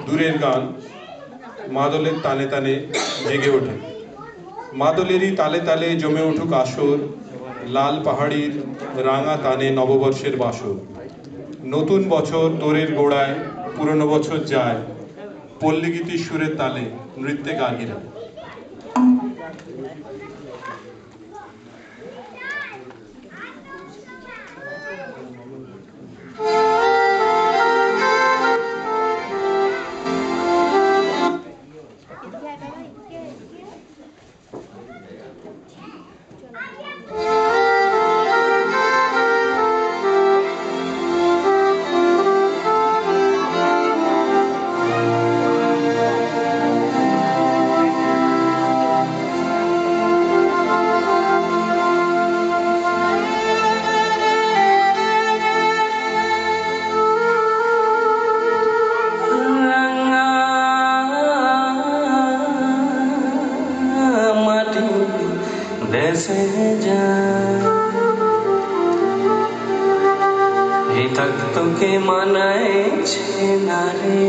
দূরের গান মাদলের তালে তালে জেগে ওঠে। মাদলেরই তালে তালে জমে উঠুক আসর, লাল পাহাড়ির রাঙা তানে নববর্ষের বাসর। নতুন বছর দোরের গোড়ায়, পুরনো বছর যায়, পল্লীগীতির সুরের তালে নৃত্যে গার্গীরা। দেশে যা এই তক তোকে মানাইছে না রে,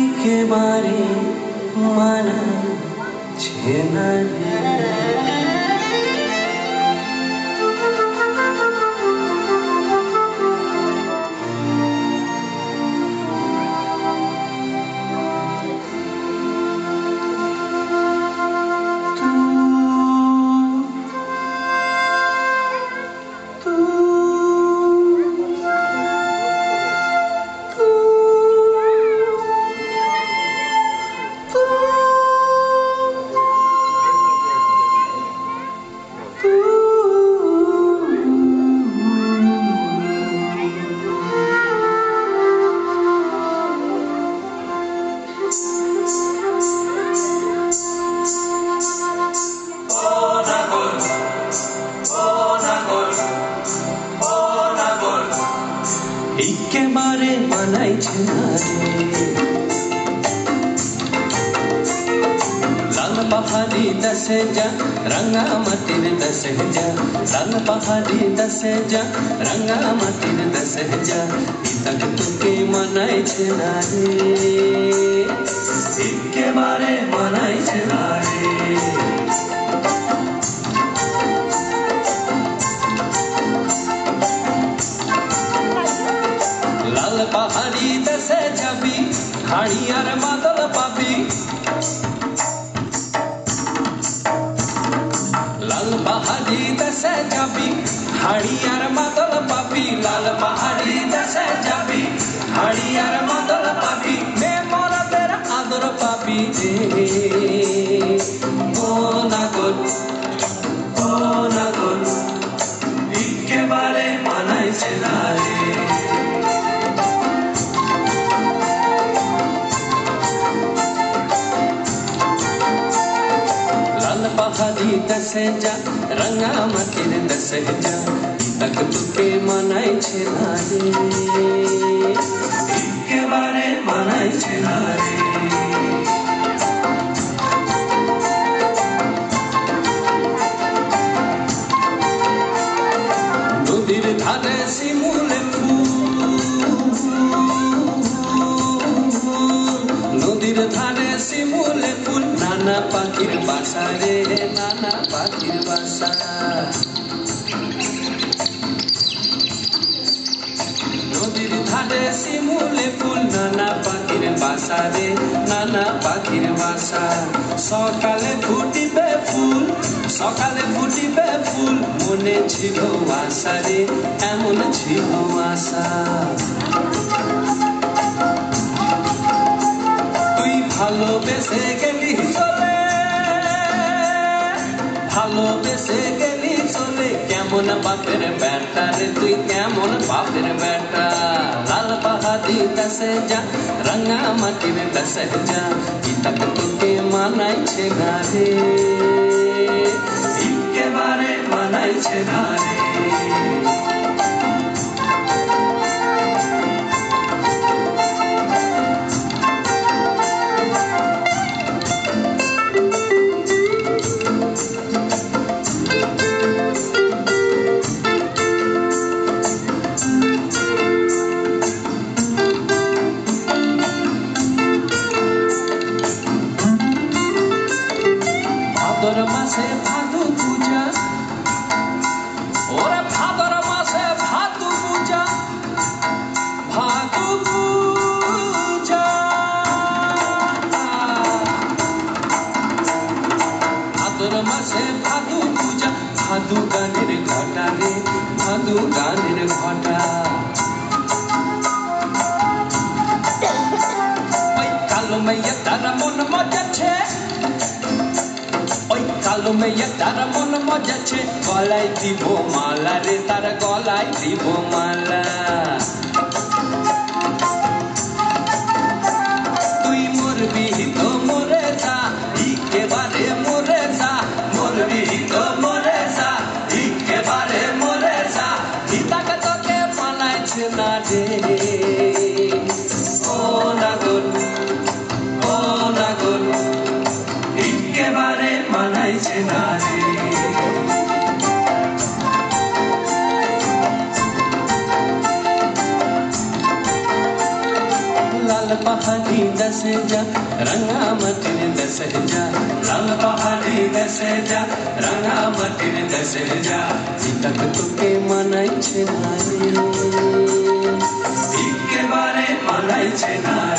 একেবারে মানাইছে না রে। একেবারে মানাইছে না রে, লাল পাহাড়ি দশে যা রঙা মাটির দশে যা, লাল পাহাড়ি দশে যা রঙা মাটির দশে যা, তক তোকে মানাইছে না রে, একেবারে মানাইছে না রে। লাল পাহাড়ি দেশে যাবি, হাড়ি আর মাদল পাবি, লাল পাহাড়ি দেশে যাবি, হাড়ি আর মাদল পাবি, লাল পাহাড়ি দেশে যাবি, হাড়ি আর মাদল পাবি, মে মরাদের আদর পাবি রে। ও নাগর, ও নাগর, একেবারে মানাইছে না রে। পাহাড়ি দশে যা রঙা মাটির দশে যা, তক তোকে মানাইছে না রে, একেবারে মানাইছে না রে। নদীর ধারে শিমুলে ফুল, নদীর ধারে শিমুলে ফুল, নানা পাখির বাসা রে, নানা পাখির বাসা। নদীর ধারে শিমুলে ফুল, নানা পাখির বাসা রে, নানা পাখির বাসা। সকালে ফুটিবে ফুল, সকালে ফুটিবে ফুল, মনে ছিল আশা রে, এমন ছিল আশা। তুই ভালোবেসে গেলি চলে, ভালোবেসে গেলি চলে, কেমন বাপের বেটা রে তুই, কেমন বাপের বেটা। লাল পাহাড়ি দশে যা রঙা মাটির দশে যা, তক তোকে মানাইছে না রে, একেবারে মানাইছে না রে। কালো মেয়ে তার মন মজাছে গলায় দিব মালা রে তার গলায় দিব মালা তুই মরবি তো মরে যা একেবারে মরে যা মরবি তো মরে যা একেবারে মরে যা হিতাকে তোকে মানাইছে না রে ও নাগর ও নাগর একেবারে মানাইছে না রে लाल पहाड़ी दसे जा रंगा मटिन दसे जा लाल पहाड़ी दसे जा रंगा मटिन दसे जा तक तुके मनाई छे नारे एकेबारे मनाई छे ना